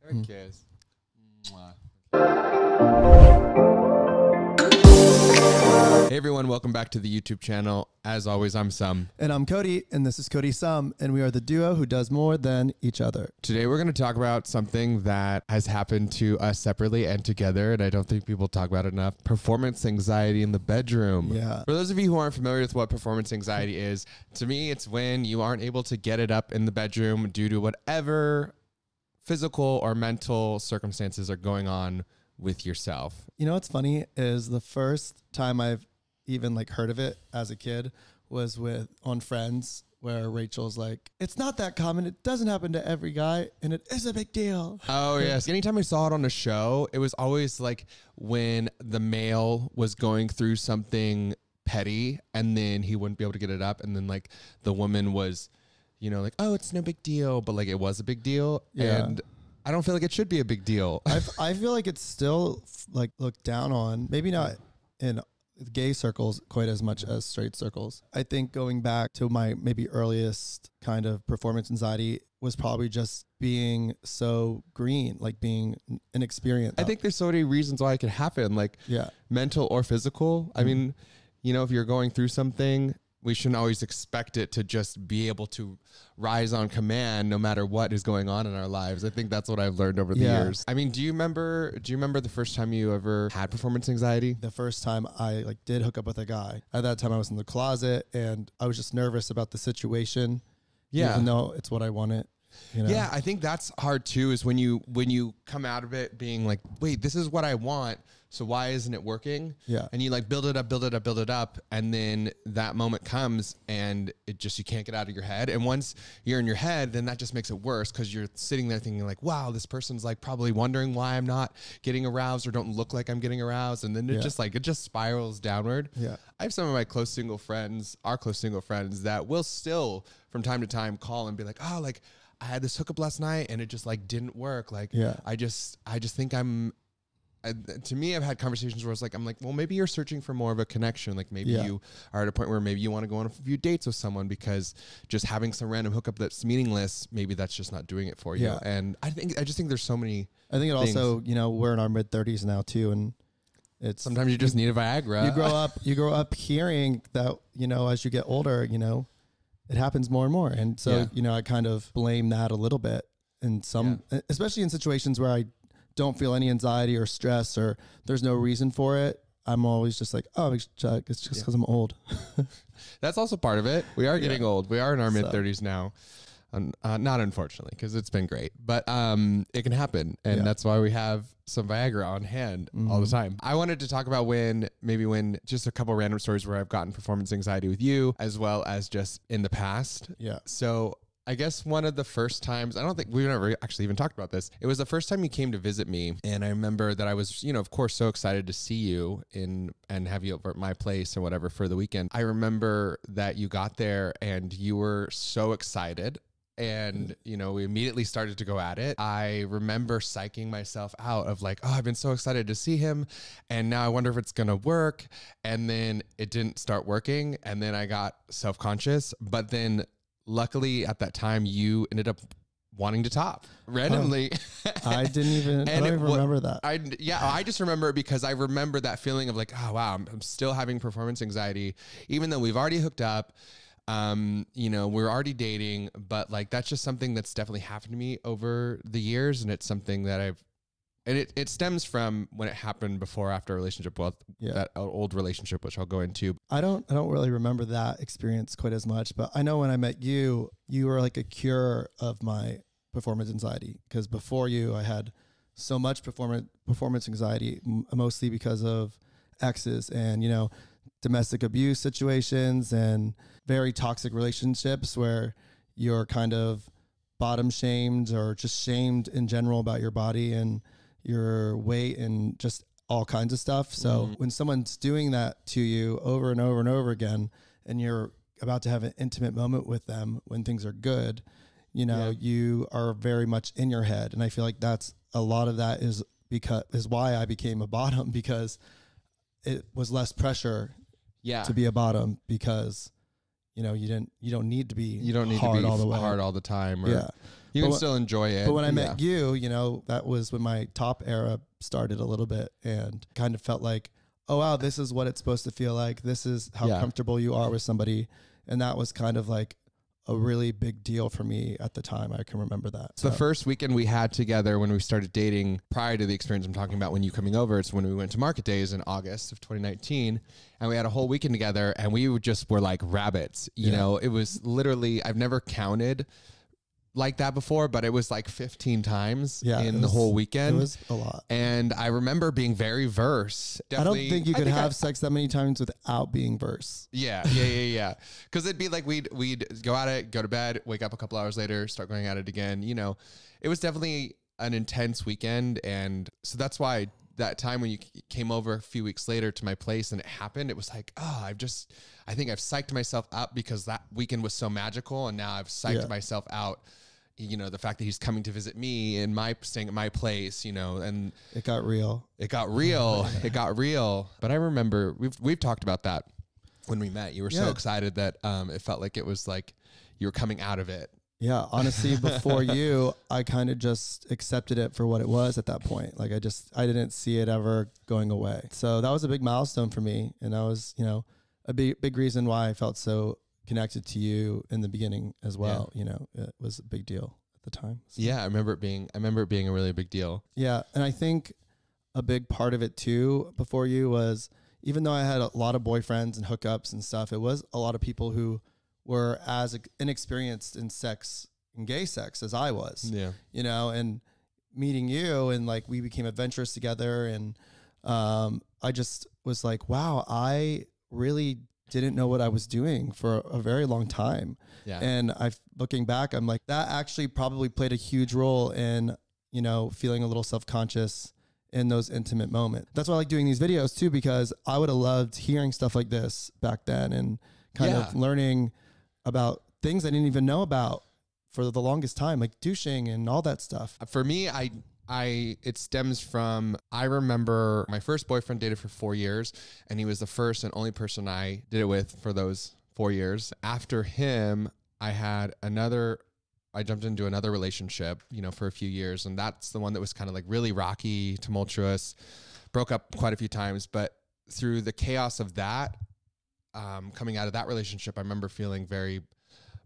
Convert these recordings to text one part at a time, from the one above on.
Good kiss. Mwah. Hey everyone, welcome back to the YouTube channel. As always, I'm Sum. And I'm Koaty, and this is Koaty Sum, and we are the duo who does more than each other. Today we're going to talk about something that has happened to us separately and together, and I don't think people talk about it enough. Performance anxiety in the bedroom. Yeah. For those of you who aren't familiar with what performance anxiety is, to me it's when you aren't able to get it up in the bedroom due to whatever physical or mental circumstances are going on with yourself. You know what's funny is the first time I've even like heard of it as a kid was on Friends, where Rachel's like, it's not that common. It doesn't happen to every guy, and it is a big deal. Oh, yes. Anytime I saw it on a show, it was always like when the male was going through something petty and then he wouldn't be able to get it up. And then like the woman was, you know, like, oh, it's no big deal. But like it was a big deal. Yeah. And I don't feel like it should be a big deal. I feel like it's still like looked down on, maybe not in gay circles quite as much as straight circles. I think going back to my maybe earliest kind of performance anxiety was probably just being so green, like being inexperienced. I think there's so many reasons why it could happen, like mental or physical. I mean, you know, if you're going through something, we shouldn't always expect it to just be able to rise on command no matter what is going on in our lives. I think that's what I've learned over the years. I mean, do you remember the first time you ever had performance anxiety? The first time I like did hook up with a guy. At that time I was in the closet and I was just nervous about the situation. Yeah. Even though it's what I wanted. You know? Yeah, I think that's hard too, is when you come out of it being like, wait, this is what I want, so why isn't it working? Yeah. And you like build it up, and then that moment comes and it just, you can't get out of your head. And once you're in your head, then that just makes it worse, because you're sitting there thinking like, wow, this person's like probably wondering why I'm not getting aroused or don't look like I'm getting aroused. And then it just spirals downward. Yeah. I have some of my close single friends, that will still from time to time call and be like, oh, like I had this hookup last night and it just like didn't work. Like, I just think to me, I've had conversations where I'm like, well, maybe you're searching for more of a connection. Like maybe you are at a point where maybe you want to go on a few dates with someone, because just having some random hookup that's meaningless, maybe that's just not doing it for you. And I just think there's so many. I think it things. Also, you know, we're in our mid-30s now too, and it's sometimes you just need a Viagra. You grow up hearing that, you know, as you get older, you know, it happens more and more. And so, you know, I kind of blame that a little bit in some, especially in situations where I don't feel any anxiety or stress or there's no reason for it. I'm always just like, oh, it's just because I'm old. That's also part of it. We are getting old. We are in our mid-30s now. Not unfortunately, because it's been great, but it can happen. And that's why we have some Viagra on hand all the time. I wanted to talk about when just a couple random stories where I've gotten performance anxiety with you, as well as just in the past. Yeah. So I guess one of the first times, I don't think we've ever actually even talked about this. It was the first time you came to visit me. And I remember that I was, you know, of course, so excited to see you and have you over at my place or whatever for the weekend. I remember that you got there and you were so excited. And, you know, we immediately started to go at it. I remember psyching myself out of like, oh, I've been so excited to see him. And now I wonder if it's going to work. And then it didn't start working. And then I got self-conscious. But then luckily at that time, you ended up wanting to top randomly. I don't even remember that. I just remember it because I remember that feeling of like, oh, wow, I'm still having performance anxiety, even though we've already hooked up. You know, we're already dating, but like, that's just something that's definitely happened to me over the years. And it's something that it stems from when it happened before, after a relationship, that old relationship, which I'll go into. I don't really remember that experience quite as much, but I know when I met you, you were like a cure of my performance anxiety. Because before you, I had so much performance anxiety, mostly because of exes and, you know, domestic abuse situations and very toxic relationships where you're kind of bottom shamed or just shamed in general about your body and your weight and just all kinds of stuff. So when someone's doing that to you over and over and over again, and you're about to have an intimate moment with them when things are good, you know, you are very much in your head. And I feel like that's a lot of that is why I became a bottom, because it was less pressure to be a bottom, because you know, you don't need to be hard all the way. Hard all the time. Or, You can still enjoy it. But when I met you, you know, that was when my top era started a little bit, and kind of felt like, oh, wow, this is what it's supposed to feel like. This is how comfortable you are with somebody. And that was kind of like a really big deal for me at the time. I can remember that. So the first weekend we had together when we started dating, prior to the experience I'm talking about when you coming over, it's when we went to Market Days in August of 2019, and we had a whole weekend together, and we were like rabbits. You know, it was literally, I've never counted like that before, but it was like 15 times in the whole weekend. It was a lot. And I remember being very verse. Definitely, I don't think you could have sex that many times without being verse. Yeah. Because it'd be like we'd go at it, go to bed, wake up a couple hours later, start going at it again. You know, it was definitely an intense weekend. And so that's why that time when you came over a few weeks later to my place and it happened, it was like, oh, I think I've psyched myself up because that weekend was so magical. And now I've psyched myself out. You know, the fact that he's coming to visit me and staying at my place, you know, and it got real. It got real. But I remember we've talked about that when we met. You were so excited that it felt like it was like you were coming out of it. Yeah. Honestly, before you, I kind of just accepted it for what it was at that point. Like I didn't see it ever going away. So that was a big milestone for me. And that was, you know, a big reason why I felt so connected to you in the beginning as well. You know, it was a big deal at the time. So. Yeah, I remember it being a really big deal. Yeah, and I think a big part of it too before you was, even though I had a lot of boyfriends and hookups and stuff, it was a lot of people who were as inexperienced in sex, in gay sex, as I was. Yeah, you know, and meeting you and like we became adventurous together, and I just was like, wow, I really didn't know what I was doing for a very long time. Yeah. And looking back, I'm like, that actually probably played a huge role in, you know, feeling a little self-conscious in those intimate moments. That's why I like doing these videos too, because I would have loved hearing stuff like this back then and kind of learning about things I didn't even know about for the longest time, like douching and all that stuff. For me, it stems from, I remember my first boyfriend dated for 4 years, and he was the first and only person I did it with for those 4 years. After him, I jumped into another relationship, you know, for a few years. And that's the one that was kind of like really rocky, tumultuous, broke up quite a few times. But through the chaos of that, coming out of that relationship, I remember feeling very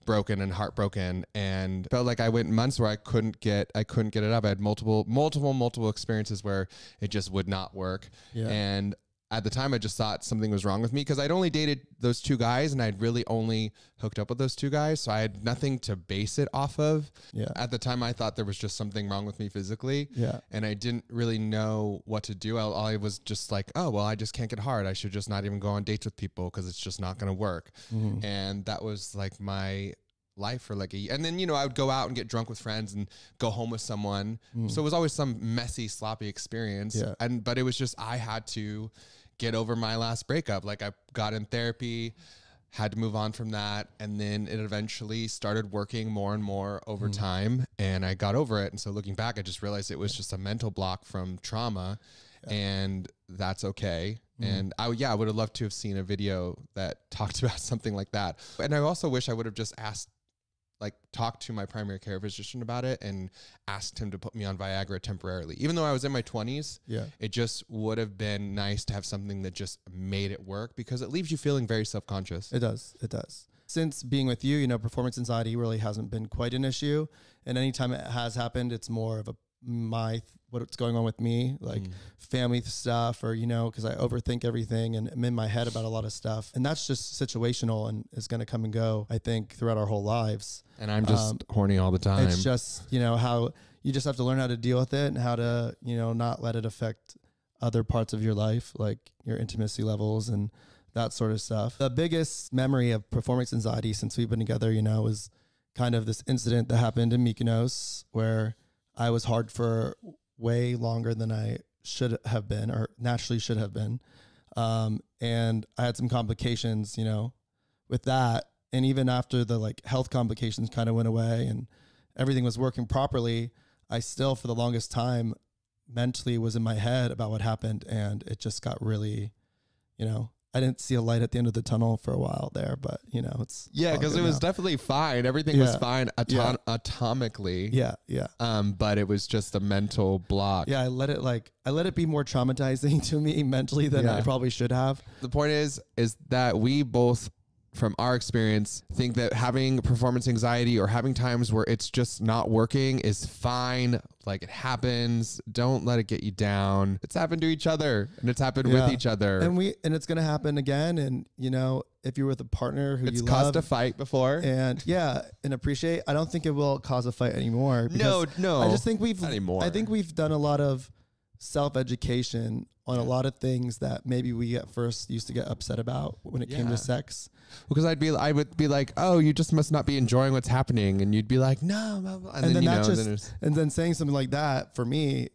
broken and heartbroken, and felt like I went months where I couldn't get it up. I had multiple experiences where it just would not work. Yeah. And at the time I just thought something was wrong with me because I'd only dated those two guys and I'd really only hooked up with those two guys. So I had nothing to base it off of. Yeah. At the time I thought there was just something wrong with me physically. Yeah. And I didn't really know what to do. I was just like, oh, well, I just can't get hard. I should just not even go on dates with people because it's just not going to work. Mm-hmm. And that was like my life for like a year. And then, you know, I would go out and get drunk with friends and go home with someone. So it was always some messy, sloppy experience. Yeah. But it was just, I had to get over my last breakup. Like I got in therapy, had to move on from that. And then it eventually started working more and more over time, and I got over it. And so looking back, I just realized it was just a mental block from trauma, and that's okay. And I would have loved to have seen a video that talked about something like that. And I also wish I would have just talked to my primary care physician about it and asked him to put me on Viagra temporarily. Even though I was in my 20s, it just would have been nice to have something that just made it work, because it leaves you feeling very self-conscious. It does. Since being with you, you know, performance anxiety really hasn't been quite an issue. And anytime it has happened, it's more of what's going on with me, like family stuff, or, you know, because I overthink everything and I'm in my head about a lot of stuff. And that's just situational and is going to come and go, I think, throughout our whole lives. And I'm just horny all the time. It's just, you know, how you just have to learn how to deal with it and how to, you know, not let it affect other parts of your life, like your intimacy levels and that sort of stuff. The biggest memory of performance anxiety since we've been together, you know, is kind of this incident that happened in Mykonos where I was hard for way longer than I should have been, or naturally should have been. And I had some complications, you know, with that. And even after the health complications kind of went away and everything was working properly, I still, for the longest time, mentally was in my head about what happened. And it just got really, you know, I didn't see a light at the end of the tunnel for a while there, but you know, it's because it was definitely fine. Everything was fine atomically. Yeah. But it was just a mental block. Yeah, I let it be more traumatizing to me mentally than I probably should have. The point is that we both, from our experience, think that having performance anxiety or having times where it's just not working is fine. Like, it happens. Don't let it get you down. It's happened to each other, and it's happened with each other. And it's going to happen again. And, you know, if you're with a partner who it's you caused love a fight before. and appreciate, I don't think it will cause a fight anymore. No. I just think we've done a lot of self-education on a lot of things that maybe we at first used to get upset about when it came to sex. Because I would be like, oh, you just must not be enjoying what's happening, and you'd be like, no, and then saying something like that, for me,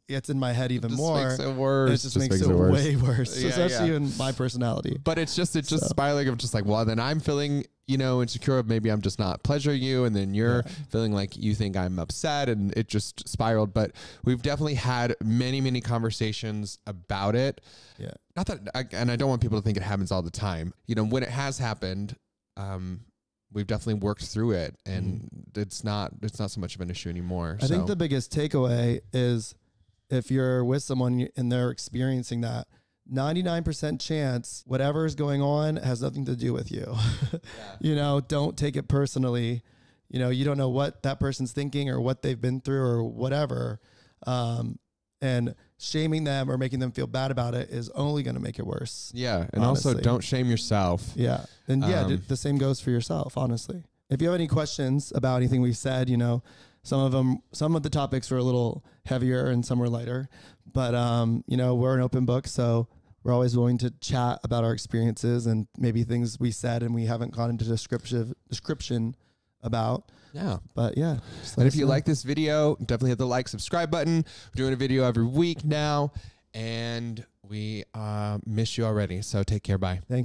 it's in my head even more. Makes it worse. It just makes it way worse, especially in my personality. But it's just spiraling of just like, well, then I'm feeling, you know, insecure. Maybe I'm just not pleasuring you, and then you're feeling like you think I'm upset, and it just spiraled. But we've definitely had many conversations about it. Yeah. Not that, and I don't want people to think it happens all the time. You know, when it has happened, we've definitely worked through it, and it's not so much of an issue anymore. I think the biggest takeaway is, if you're with someone and they're experiencing that, 99% chance whatever is going on has nothing to do with you. You know, don't take it personally. You know, you don't know what that person's thinking or what they've been through or whatever. And shaming them or making them feel bad about it is only going to make it worse. Yeah. And honestly, also, don't shame yourself. Yeah. And the same goes for yourself, honestly. If you have any questions about anything we've said, you know, some of the topics were a little heavier and some were lighter, but, you know, we're an open book, so we're always willing to chat about our experiences and maybe things we said and we haven't gone into description about. Yeah. But yeah. And if you like this video, definitely hit the like, subscribe button. We're doing a video every week now, and we miss you already. So take care. Bye. Thanks.